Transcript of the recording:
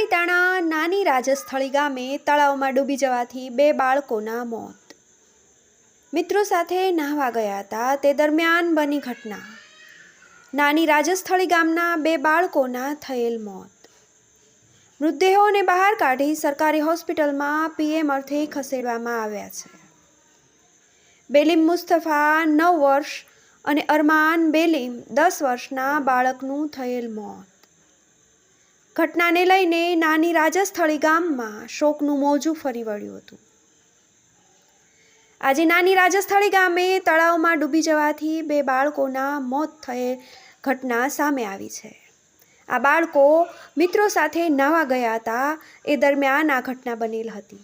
પાલીતાણા નાની રાજસ્થળી ગામે તળાવમાં ડૂબી જવાથી 2 બાળકોના મોત। મિત્રો સાથે નાહવા ગયા હતા તે દરમિયાન બની ઘટના। નાની રાજસ્થળી ગામના 2 બાળકોના થયેલ મોત। મૃતદેહોને બહાર કાઢી સરકારી હોસ્પિટલમાં પીએમ અર્થે ખસેડવામાં આવ્યા છે। બેલીમ મુસ્તફા 9 વર્ષ અને અરમાન બેલીમ 10 વર્ષના બાળકનું થયેલ મોત। ઘટનાને લઈને નાની રાજસ્થળી ગામમાં શોકનું મોજું ફરી વળ્યું હતું। આજે નાની રાજસ્થળી ગામે તળાવમાં ડૂબી જવાથી 2 બાળકોના મોત થયેલ ઘટના સામે આવી છે। આ બાળકો મિત્રો સાથે નાહવા ગયા હતા એ દરમિયાન આ ઘટના બનેલ હતી।